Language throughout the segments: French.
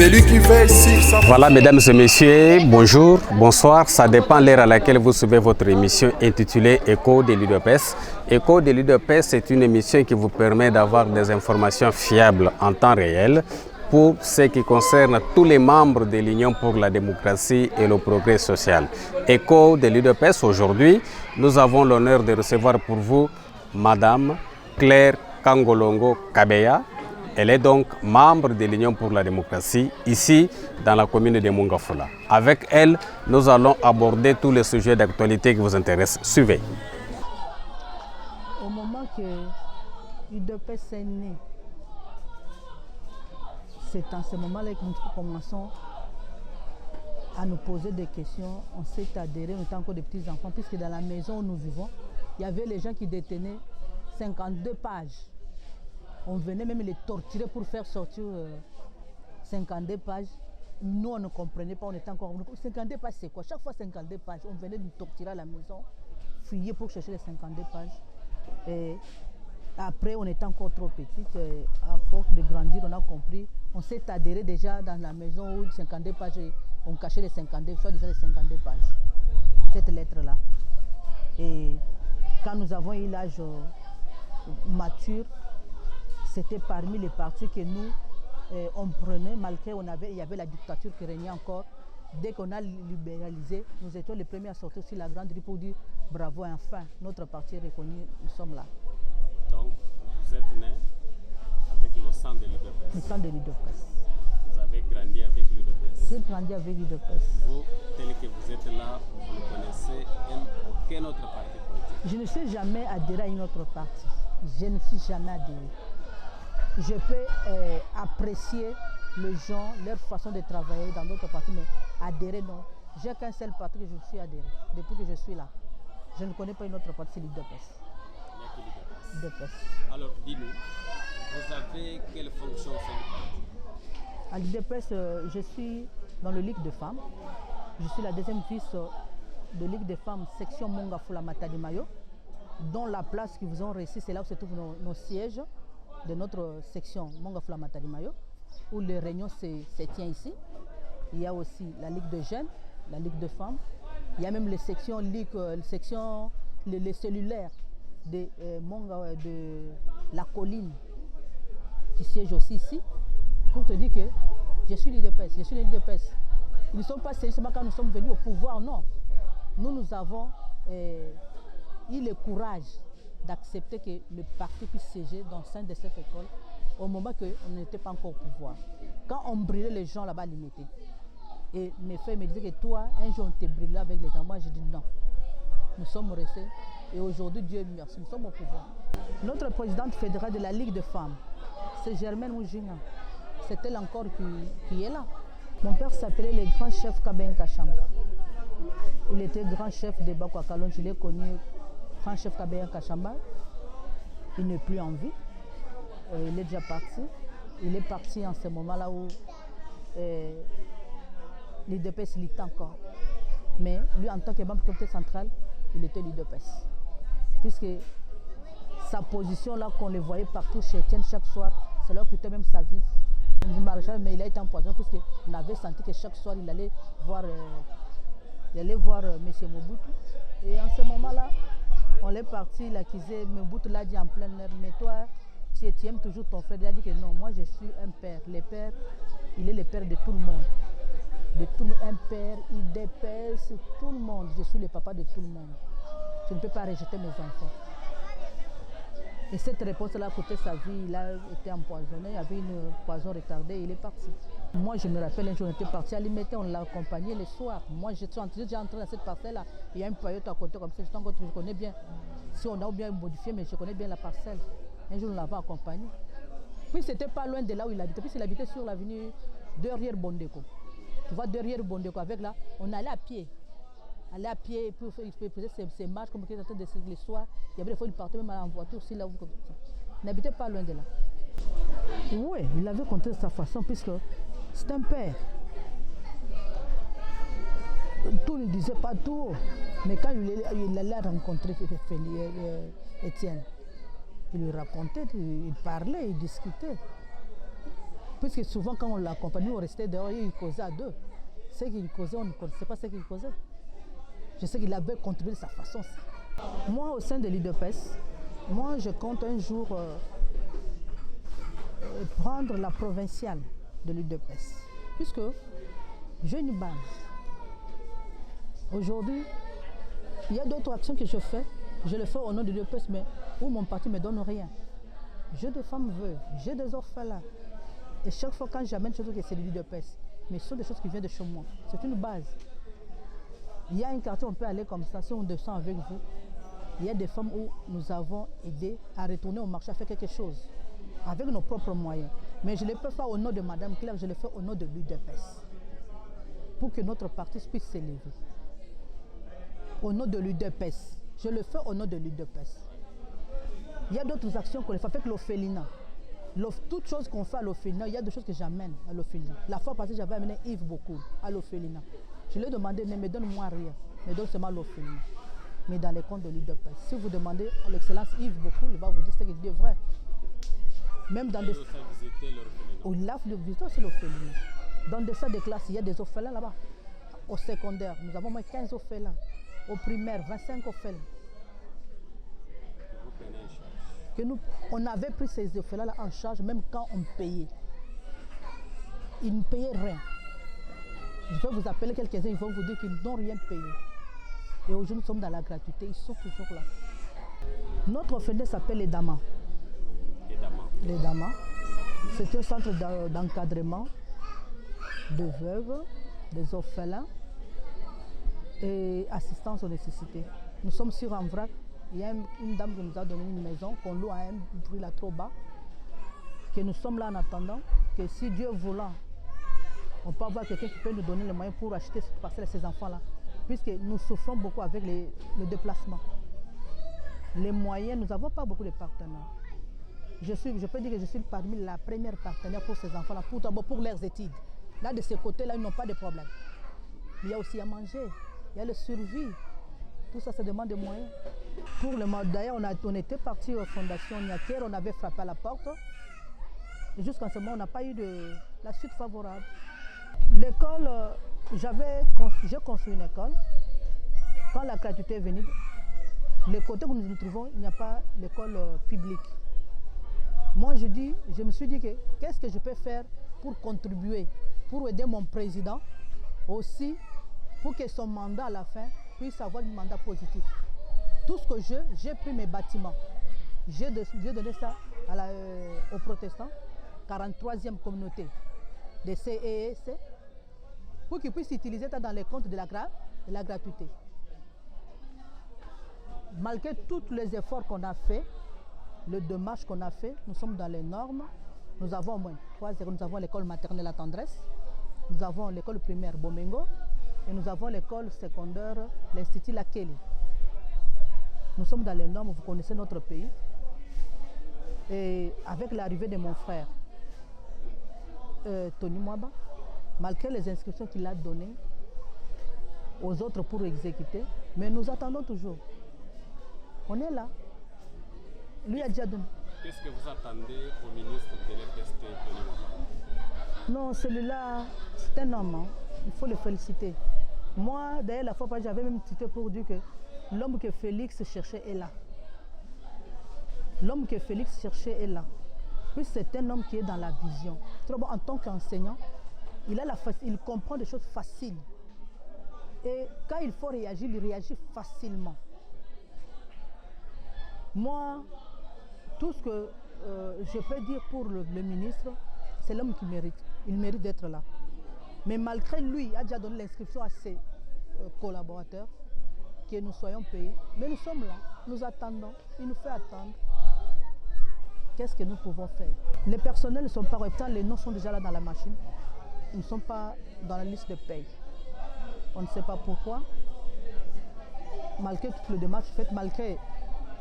Celui qui veille sur sa... Voilà, mesdames et messieurs, bonjour, bonsoir. Ça dépend de l'heure à laquelle vous suivez votre émission intitulée Écho de l'UDPS. Écho de l'UDPS, c'est une émission qui vous permet d'avoir des informations fiables en temps réel pour ce qui concerne tous les membres de l'Union pour la démocratie et le progrès social. Écho de l'UDPS, aujourd'hui, nous avons l'honneur de recevoir pour vous Madame Claire Kangolongo Kabeya. Elle est donc membre de l'Union pour la démocratie, ici dans la commune de Mongafula. Avec elle, nous allons aborder tous les sujets d'actualité qui vous intéressent. Suivez. Au moment que l'UDPS est né, c'est en ce moment-là que nous commençons à nous poser des questions. On s'est adhéré, on était encore des petits enfants, puisque dans la maison où nous vivons, il y avait les gens qui détenaient 52 pages. On venait même les torturer pour faire sortir 52 pages. Nous, on ne comprenait pas, on était encore... 52 pages, c'est quoi? Chaque fois 52 pages, on venait nous torturer à la maison, fouiller pour chercher les 52 pages. Et après, on était encore trop petits. À force de grandir, on a compris. On s'est adhéré déjà dans la maison où 52 pages, on cachait les 52, soit-disant les 52 pages. Cette lettre-là. Et quand nous avons eu l'âge mature, c'était parmi les partis que nous, on prenait, malgré il y avait la dictature qui régnait encore. Dès qu'on a libéralisé, nous étions les premiers à sortir sur la grande rue pour dire bravo, enfin, notre parti est reconnu, nous sommes là. Donc, vous êtes né avec le sang de l'UDPS. Le sang de l'UDPS. Vous avez grandi avec l'UDPS. J'ai grandi avec l'UDPS. Vous, tel que vous êtes là, vous ne connaissez aucun autre parti politique? Je ne suis jamais adhéré à une autre parti. Je ne suis jamais adhéré. Je peux apprécier les gens, leur façon de travailler dans d'autres partis, mais adhérer, non. J'ai qu'un seul parti que je suis adhéré, depuis que je suis là. Je ne connais pas une autre partie, c'est l'UDPS. Il n'y a que l'UDPS. Alors, dis-nous, vous avez quelle fonction au sein du parti? À l'UDPS, je suis dans le Ligue de femmes. Je suis la deuxième vice de Ligue de femmes, section Mongafula Matadi Mayo, dont la place que vous ont réussi, c'est là où se trouvent nos sièges de notre section Mongafula Matadi Mayo, où les réunions se tiennent ici. Il y a aussi la Ligue de jeunes, la Ligue de femmes. Il y a même les sections, les cellulaires de la colline qui siègent aussi ici. Pour te dire que je suis l'UDPS, je suis l'UDPS. Ils ne sont pas seulement quand nous sommes venus au pouvoir, non. Nous avons eu le courage d'accepter que le parti puisse siéger dans le sein de cette école au moment qu'on n'était pas encore au pouvoir. Quand on brûlait les gens là-bas, ils mettaient. Et mes frères me disaient que toi, un jour on te brûlé avec les enfants. Moi, j'ai dit non. Nous sommes restés. Et aujourd'hui, Dieu merci, nous sommes au pouvoir. Notre présidente fédérale de la Ligue de femmes, c'est Germaine Moujina. C'est elle encore qui est là. Mon père s'appelait le grand chef Kaben Kachamba. Il était grand chef de Bakwakalon. Je l'ai connu, grand chef Kaben Kachamba. Il n'est plus en vie. Il est déjà parti. Il est parti en ce moment-là où l'UDPS l'était encore. Mais lui, en tant que membre du comité central, il était l'UDPS. Puisque sa position là, qu'on le voyait partout chez Etienne chaque soir, ça leur coûtait même sa vie. Du maréchal, mais il a été empoisonné puisqu'on avait senti que chaque soir, il allait voir M. Mobutu. Et en ce moment-là, on est parti, il accusait, Mobutu l'a dit en plein air, mais toi, tu aimes toujours ton frère. Il a dit que non, moi je suis un père. Le père, il est le père de tout le monde. De tout, un père, UDPS, tout le monde. Je suis le papa de tout le monde. Je ne peux pas rejeter mes enfants. Et cette réponse-là a coûté sa vie. Il a été empoisonné, il y avait une poison retardée et il est parti. Moi, je me rappelle un jour, on était parti à Limité, on l'a accompagné le soir. Moi, j'étais entré dans cette parcelle-là. Il y a une paillote à côté comme ça, je connais bien. Si on a bien modifié, mais je connais bien la parcelle. Un jour, on l'avait accompagné. Puis, c'était pas loin de là où il habitait. Puis, il habitait sur l'avenue derrière Bondeko. Tu vois, derrière Bondeko, avec là, on allait à pied. Aller à pied, et puis il faisait ses marches, comme il était en train de circuler le soir. Il y avait des fois, il partait même en voiture, aussi là où il n'habitait pas loin de là. Oui, il avait compté de sa façon, puisque c'est un père. Tout ne disait pas tout, mais quand il allait rencontrer Etienne, il lui racontait, il parlait, il discutait. Puisque souvent quand on l'accompagnait, on restait dehors et il causait à deux. Ce qu'il causait, on ne connaissait pas ce qu'il causait. Je sais qu'il avait contribué de sa façon. Moi, au sein de l'UDPS, moi je compte un jour prendre la provinciale de l'UDPS. Puisque j'ai une base. Aujourd'hui, il y a d'autres actions que je fais. Je le fais au nom de l'UDPS, mais où mon parti ne me donne rien. J'ai des femmes veuves, j'ai des orphelins. Et chaque fois quand j'amène quelque chose que c'est de l'UDPS, mais ce sont des choses qui viennent de chez moi. C'est une base. Il y a un quartier où on peut aller comme ça, si on descend avec vous. Il y a des femmes où nous avons aidé à retourner au marché, à faire quelque chose, avec nos propres moyens. Mais je ne le fais pas au nom de Madame Claire, je le fais au nom de l'UDPS. Pour que notre parti puisse s'élever. Au nom de l'UDPS. Je le fais au nom de l'UDPS. Il y a d'autres actions qu'on fait avec l'orphelinat. Toutes choses qu'on fait à l'orphelinat, il y a des choses que j'amène à l'orphelinat. La fois passée, j'avais amené Yves beaucoup à l'orphelinat. Je lui ai demandé, ne me donne-moi rien, me donne seulement l'orphelinat. Mais dans les comptes de l'UDPS. Si vous demandez à l'excellence Yves beaucoup, il va vous dire ce qu'il dit est vrai. Même dans des... Il a visité aussi l'orphelinat. Dans des salles de classe, il y a des orphelins là-bas. Au secondaire, nous avons moins 15 orphelins. Au primaire, 25 orphelins. On avait pris ces orphelins-là en charge, même quand on payait. Ils ne payaient rien. Je vais vous appeler quelques-uns, ils vont vous dire qu'ils n'ont rien payé. Et aujourd'hui, nous sommes dans la gratuité, ils sont toujours là. Notre orphelinat s'appelle les Damas. Les Damas. C'est un centre d'encadrement de veuves, des orphelins et assistance aux nécessités. Nous sommes sur un vrac. Il y a une dame qui nous a donné une maison qu'on loue à un prix là trop bas. Que nous sommes là en attendant que si Dieu voulant, on peut avoir quelqu'un qui peut nous donner les moyens pour acheter cette parcelle à ces enfants-là. Puisque nous souffrons beaucoup avec le déplacement. Les moyens, nous n'avons pas beaucoup de partenaires. Je peux dire que je suis parmi la première partenaire pour ces enfants-là, pour leurs études. Là, de ce côté-là, ils n'ont pas de problème. Mais il y a aussi à manger, il y a le survie. Tout ça, ça demande des moyens. Pour le mois d'ailleurs, on était parti aux fondations Niaker, on avait frappé à la porte. Et jusqu'en ce moment, on n'a pas eu de la suite favorable. L'école, j'ai construit une école. Quand la gratuité est venue, le côté où nous nous trouvons, il n'y a pas d'école publique. Moi, je me suis dit que qu'est-ce que je peux faire pour contribuer, pour aider mon président aussi, pour que son mandat à la fin puisse avoir un mandat positif. Tout ce que j'ai pris mes bâtiments, j'ai donné ça aux protestants, 43e communauté des CEEC, pour qu'ils puissent utiliser ça dans les comptes de la gratuité. Malgré tous les efforts qu'on a fait, le démarche qu'on a fait, nous sommes dans les normes. Nous avons au moins 3 écoles. Nous avons l'école maternelle La Tendresse, nous avons l'école primaire Bomengo et nous avons l'école secondaire, l'Institut Lakeli. Nous sommes dans les normes, vous connaissez notre pays. Et avec l'arrivée de mon frère, Tony Mwaba, malgré les inscriptions qu'il a données aux autres pour exécuter, mais nous attendons toujours. On est là. Lui a déjà donné. Qu'est-ce que vous attendez au ministre de l'EPST, Tony Mwaba? Non, celui-là, c'est un homme. Hein. Il faut le féliciter. Moi, d'ailleurs, la fois passée, j'avais même cité pour dire que l'homme que Félix cherchait est là. L'homme que Félix cherchait est là. Puis c'est un homme qui est dans la vision. En tant qu'enseignant, il comprend des choses faciles. Et quand il faut réagir, il réagit facilement. Moi, tout ce que je peux dire pour le ministre, c'est l'homme qui mérite. Il mérite d'être là. Mais malgré lui, il a déjà donné l'inscription à ses collaborateurs, que nous soyons payés. Mais nous sommes là, nous attendons, il nous fait attendre. Qu'est-ce que nous pouvons faire? Les personnels ne sont pas reptants, les noms sont déjà là dans la machine. Ils ne sont pas dans la liste de paye. On ne sait pas pourquoi. Malgré toutes les démarches faites, malgré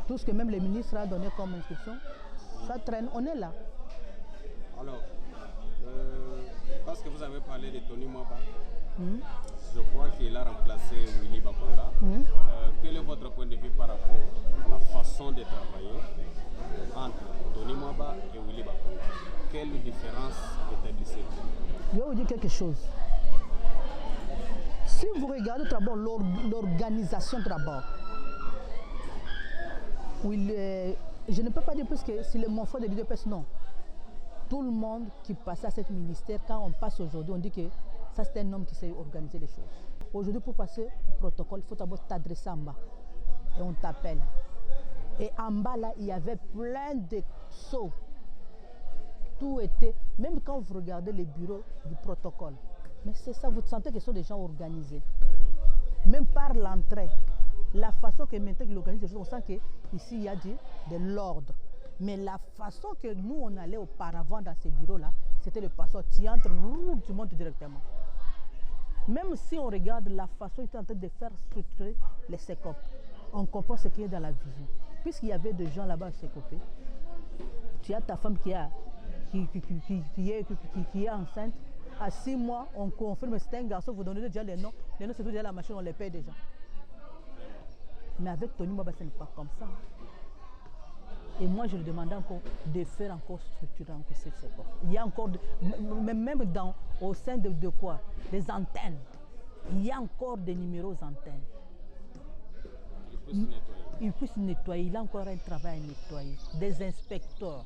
tout ce que même le ministre a donné comme inscription, ça traîne, on est là. Alors, parce que vous avez parlé de Tony Mwaba, je crois qu'il a remplacé Willy Bakonga. Quel est votre point de vue par rapport à la façon de travailler entre Tony Mwaba et Willy Bakonga? Quelle différence est Je vais vous dire quelque chose. Si vous regardez d'abord l'organisation d'abord, oui, je ne peux pas dire plus que c'est mon frère de l'UDPS, non. Tout le monde qui passe à ce ministère, quand on passe aujourd'hui, on dit que ça c'est un homme qui sait organiser les choses. Aujourd'hui, pour passer au protocole, il faut d'abord t'adresser en bas. Et on t'appelle. Et en bas, là, il y avait plein de sauts. Tout était, même quand vous regardez les bureaux du protocole, mais c'est ça, vous sentez que ce sont des gens organisés. Même par l'entrée, la façon que maintenant qu'ils organisent les choses, on sent qu'ici il y a de l'ordre. Mais la façon que nous on allait auparavant dans ces bureaux-là, c'était le passeur. Tu entres, tu montes directement. Même si on regarde la façon qu'ils étaient en train de faire structurer les SECOP, on comprend ce qu'il y a dans la vision. Puisqu'il y avait des gens là-bas à SECOP, tu as ta femme qui est enceinte. À 6 mois, on confirme que c'est un garçon, vous donnez déjà les noms. Les noms, c'est tout déjà la machine, on les paye déjà. Mais avec Tony Maba, ce n'est pas comme ça. Et moi, je lui demandais encore de faire encore structurer encore cette SECOP. Il y a encore, même au sein de quoi? Des antennes. Il y a encore des numéros antennes. Il peut se nettoyer. Il a encore un travail à nettoyer. Des inspecteurs.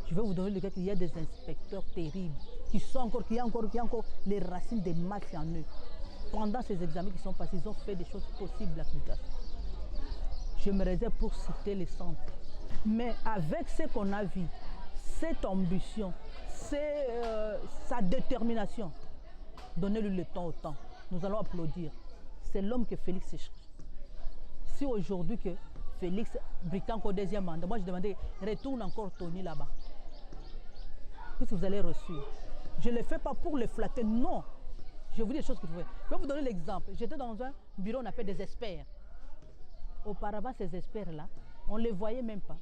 Je vais vous donner le cas qu'il y a des inspecteurs terribles qui y a encore les racines des mafias en eux. Pendant ces examens qui sont passés, ils ont fait des choses possibles à Kinshasa. Je me réserve pour citer les centres. Mais avec ce qu'on a vu, cette ambition, sa détermination, donnez-lui le temps au temps. Nous allons applaudir. C'est l'homme que Félix cherche. Si aujourd'hui que Félix brique encore deuxième mandat, moi je demandais, retourne encore Tony là-bas. Puisque vous allez reçu. Je ne le fais pas pour le flatter, non. Je vous dis des choses que vous pouvez. Je vais vous donner l'exemple. J'étais dans un bureau, on appelle des experts. Auparavant, ces experts-là, on ne les voyait même pas.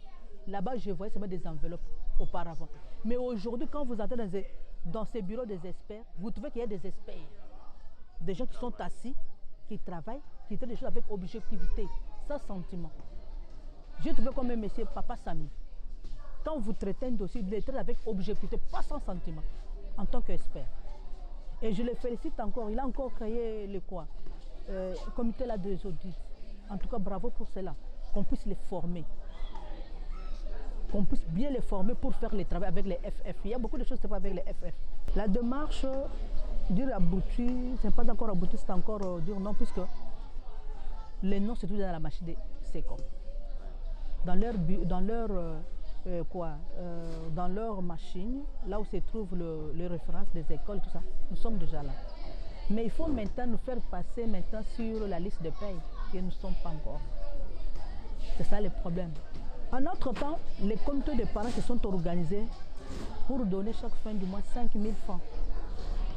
Là-bas, je voyais seulement des enveloppes auparavant. Mais aujourd'hui, quand vous entrez dans ces bureaux des experts, vous trouvez qu'il y a des experts. Des gens qui sont assis, qui travaillent, qui traitent des choses avec objectivité, sans sentiment. J'ai trouvé comme un monsieur, Papa Sami. Quand vous traitez un dossier, vous le traitez avec objectivité, pas sans sentiment, en tant qu'expert. Et je le félicite encore. Il a encore créé le comité là des audits. En tout cas, bravo pour cela. Qu'on puisse les former. Qu'on puisse bien les former pour faire le travail avec les FF. Il y a beaucoup de choses qui se passent avec les FF. La démarche, dire abouti, ce n'est pas encore abouti, c'est encore dire non, puisque les noms, c'est tout dans la machine de SECOP. Dans leur machine, là où se trouvent les références des écoles, tout ça, nous sommes déjà là. Mais il faut maintenant nous faire passer maintenant sur la liste de paye, que nous ne sommes pas encore. C'est ça le problème. En autre temps, les comités de parents se sont organisés pour donner chaque fin du mois 5 000 francs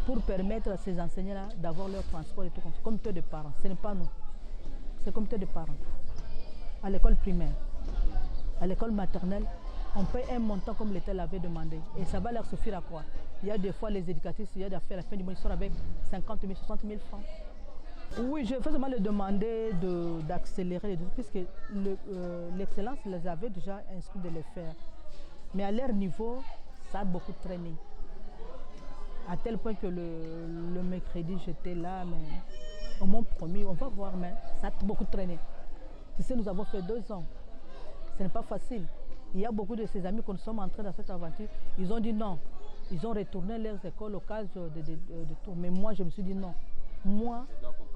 pour permettre à ces enseignants-là d'avoir leur transport et tout comme ça. Comité de parents, ce n'est pas nous. C'est le comité de parents. À l'école primaire, à l'école maternelle, on paye un montant comme l'État l'avait demandé. Et ça va leur suffire à quoi? Il y a des fois les éducatrices, il y a des fois à la fin du mois, ils sont avec 50 000, 60 000 francs. Oui, je vais seulement leur demander d'accélérer les dossiers, puisque l'excellence les avait déjà inscrits de le faire. Mais à leur niveau, ça a beaucoup traîné. À tel point que le mercredi, j'étais là, mais on m'a promis, on va voir, mais ça a beaucoup traîné. Tu sais, nous avons fait 2 ans. Ce n'est pas facile. Il y a beaucoup de ces amis que nous sommes entrés dans cette aventure. Ils ont dit non. Ils ont retourné leurs écoles au cas de tout. Mais moi, je me suis dit non. Moi,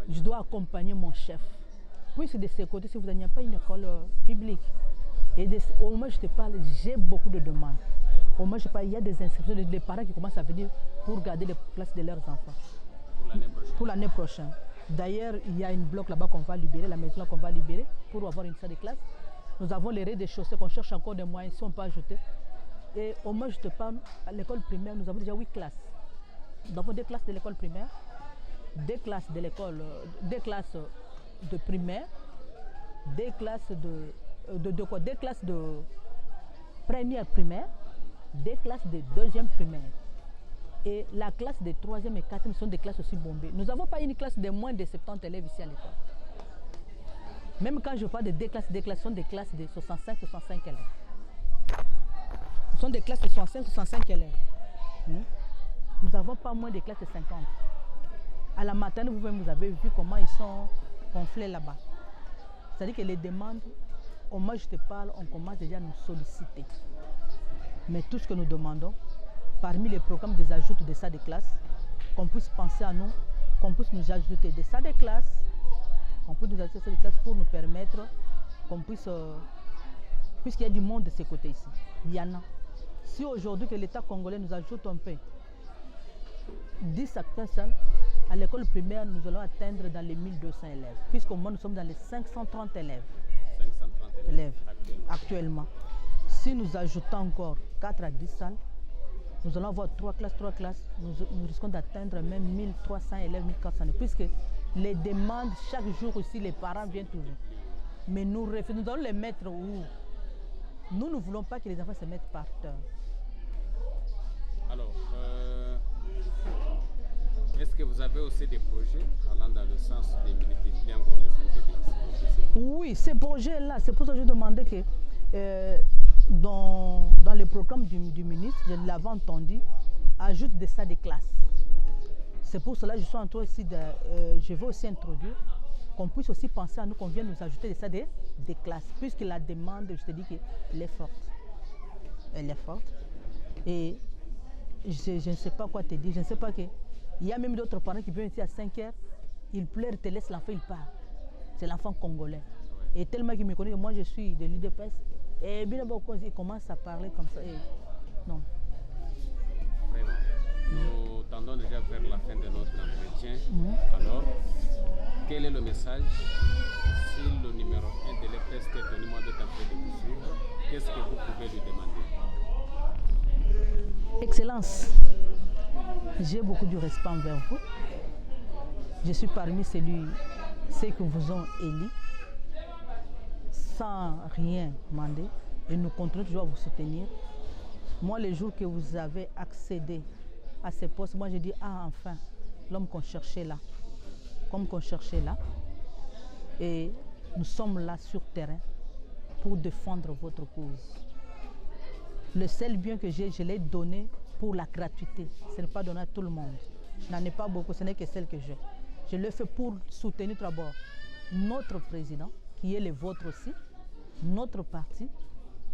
je dois accompagner mon chef. Puisque de ce côté, si vous n'avez pas une école publique, et au moment où je te parle, j'ai beaucoup de demandes. Au moment où je parle, il y a des inscriptions, des parents qui commencent à venir pour garder les places de leurs enfants. Pour l'année prochaine. D'ailleurs, il y a une bloc là-bas qu'on va libérer, la maison qu'on va libérer pour avoir une salle de classe. Nous avons les rez-de-chaussée qu'on cherche encore des moyens, si on peut ajouter. Et au moins, je te parle, à l'école primaire, nous avons déjà 8 classes. Nous avons 2 classes de l'école primaire, 2 classes de l'école, 2 classes de primaire, 2 classes deux classes de première primaire, 2 classes de deuxième primaire. Et la classe de 3e et 4e sont des classes aussi bombées. Nous n'avons pas une classe de moins de 70 élèves ici à l'école. Même quand je parle de 2 classes, sont des classes de 65 élèves. Ce sont des classes de 65 élèves. nous n'avons pas moins de classes de 50. À la maternelle, vous-même, vous avez vu comment ils sont gonflés là-bas. C'est-à-dire que les demandes, au moins je te parle, on commence déjà à nous solliciter. Mais tout ce que nous demandons, parmi les programmes des ajouts de salles de classe, qu'on puisse penser à nous, qu'on puisse nous ajouter des salles de classe, qu'on puisse nous ajouter des salles de classe pour nous permettre qu'on puisse, puisqu'il y a du monde de ce côté ici, il y en a. Si aujourd'hui que l'État congolais nous ajoute un peu 10 à 15 salles, à l'école primaire, nous allons atteindre dans les 1200 élèves, puisqu'au moins nous sommes dans les 530 élèves. 530 élèves actuellement. Si nous ajoutons encore 4 à 10 salles, nous allons avoir 3 classes, nous risquons d'atteindre même 1300 élèves, 1400 élèves, puisque les demandes, chaque jour ici, les parents viennent toujours. Mais nous refusons, nous allons les mettre où? Nous ne voulons pas que les enfants se mettent par terre. Alors, est-ce que vous avez aussi des projets allant dans le sens de multiplier encore les salles de classe? Oui, ces projets-là, c'est pour ça que je demandais que dans le programme du ministre, je l'avais entendu, ajoute des salles de classe. C'est pour cela que je suis en train aussi de, je vais aussi introduire qu'on puisse aussi penser à nous, qu'on vienne nous ajouter des salles de classe, puisque la demande, je te dis qu'elle est forte. Elle est forte. Et je ne sais pas quoi te dire, je ne sais pas que. Il y a même d'autres parents qui viennent ici à 5 heures, ils pleurent, ils te laissent l'enfant, il part. C'est l'enfant congolais. Et tellement qu'il me connaît, moi je suis de l'UDPS, et bien beaucoup, il commence à parler comme ça. Et non. Vraiment. Nous tendons déjà vers la fin de notre entretien. Alors, quel est le message si le numéro 1 de l'EPS que Tony Mwando est en train de vous suivre? Qu'est-ce que vous pouvez lui demander? Excellence, j'ai beaucoup de respect envers vous. Je suis parmi ceux que vous ont élus sans rien demander et nous continuons toujours à vous soutenir. Moi, les jours que vous avez accédé à ces postes, moi je dis, ah enfin, l'homme qu'on cherchait là, comme qu'on cherchait là, et nous sommes là sur terrain pour défendre votre cause. Le seul bien que j'ai, je l'ai donné pour la gratuité. Ce n'est pas donné à tout le monde. Je n'en ai pas beaucoup, ce n'est que celle que j'ai. Je le fais pour soutenir d'abord notre président, qui est le vôtre aussi, notre parti,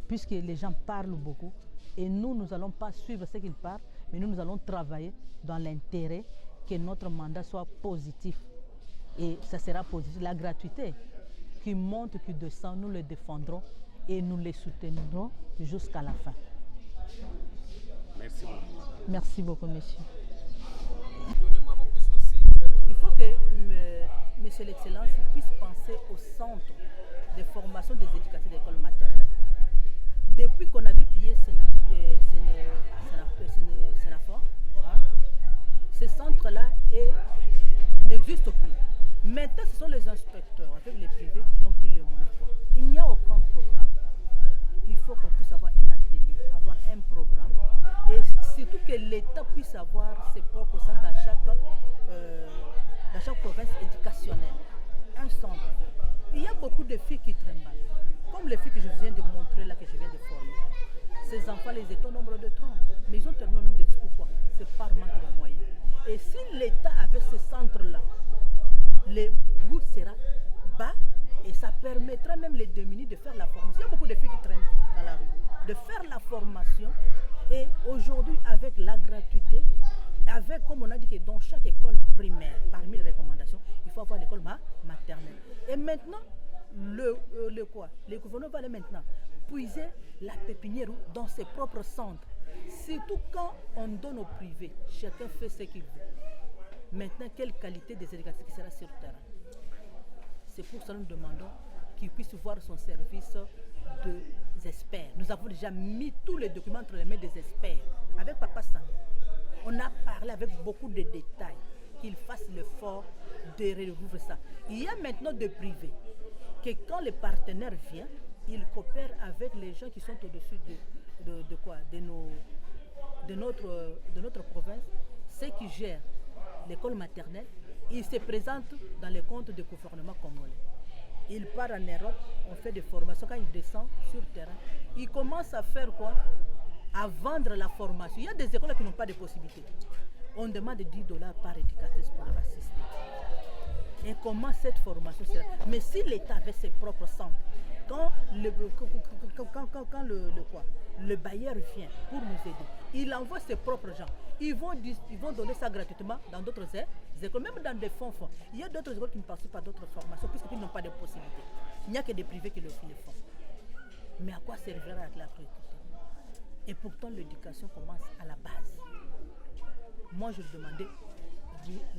puisque les gens parlent beaucoup. Et nous, nous n'allons pas suivre ce qu'ils parlent, mais nous allons travailler dans l'intérêt que notre mandat soit positif. Et ça sera positif. La gratuité qui monte, qui descend, nous le défendrons et nous les soutiendrons jusqu'à la fin. Merci beaucoup. Merci beaucoup, monsieur. Donnez-moi vos plus aussi. Il faut que Monsieur l'Excellence puisse penser au centre de formation des éducateurs d'école maternelle. Depuis qu'on avait pillé Sénafor, ce centre-là n'existe plus. Maintenant, ce sont les inspecteurs avec les privés qui ont pris le monopole. Il n'y a aucun programme. Il faut qu'on puisse avoir un atelier, avoir un programme et surtout que l'État puisse avoir ses propres centres dans chaque province éducationnelle. Un centre. Il y a beaucoup de filles qui trimballent. Comme les filles que je viens de montrer là, que je viens de former. Ces enfants, les étaient au nombre de 30. Mais ils ont terminé au nombre de 10. Pourquoi? C'est par manque de moyens. Et si l'État avait ce centre-là, le goût sera bas et ça permettra même les démunis de faire la formation. Il y a beaucoup de filles qui traînent dans la rue. De faire la formation et aujourd'hui avec la gratuité, avec, comme on a dit, que dans chaque école primaire, parmi les recommandations, il faut avoir l'école maternelle. Et maintenant, le gouvernement va aller maintenant puiser la pépinière dans ses propres centres. Surtout quand on donne au privé, chacun fait ce qu'il veut. Maintenant, quelle qualité des éducateurs qui sera sur le terrain? C'est pour ça que nous demandons qu'il puisse voir son service des experts. Nous avons déjà mis tous les documents entre les mains des experts. Avec Papa Samy, on a parlé avec beaucoup de détails, qu'il fasse l'effort de rouvrir ça. Il y a maintenant des privés, que quand les partenaires viennent, ils coopèrent avec les gens qui sont au-dessus de notre province, ceux qui gèrent l'école maternelle, ils se présentent dans les comptes du gouvernement congolais. Ils partent en Europe, on fait des formations, quand ils descendent sur le terrain, ils commencent à faire quoi? À vendre la formation. Il y a des écoles qui n'ont pas de possibilités. On demande 10 $ par éducatrice pour l'assister. Et comment cette formation sera? Mais si l'État avait ses propres centres, quand le bailleur vient pour nous aider, il envoie ses propres gens. Ils vont donner ça gratuitement dans d'autres écoles, même dans des fonds. Il y a d'autres écoles qui ne participent pas à d'autres formations puisqu'ils n'ont pas de possibilités. Il n'y a que des privés qui le font. Mais à quoi servira la classe? Et pourtant, l'éducation commence à la base. Moi, je demandais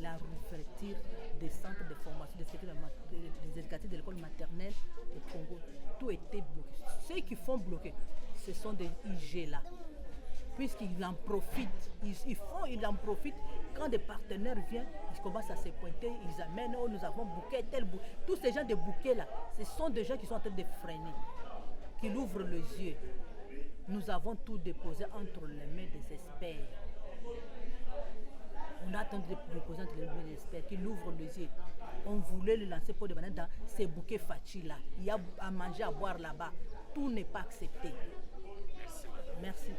la réouverture des centres de formation des éducatifs de l'école maternelle au Congo. Tout était bloqué. Ceux qui font bloquer, ce sont des IG là. Puisqu'ils en profitent. Ils en profitent. Quand des partenaires viennent, ils commencent à se pointer, ils amènent, oh, nous avons bouquet, tel bouquet. Tous ces gens de bouquets là, ce sont des gens qui sont en train de freiner, qui ouvrent les yeux. Nous avons tout déposé entre les mains des experts. On a attendu de déposer entre les mains des experts qui ouvrent les yeux. On voulait le lancer pour demander dans ces bouquets fachi là. Il y a à manger, à boire là-bas. Tout n'est pas accepté. Merci.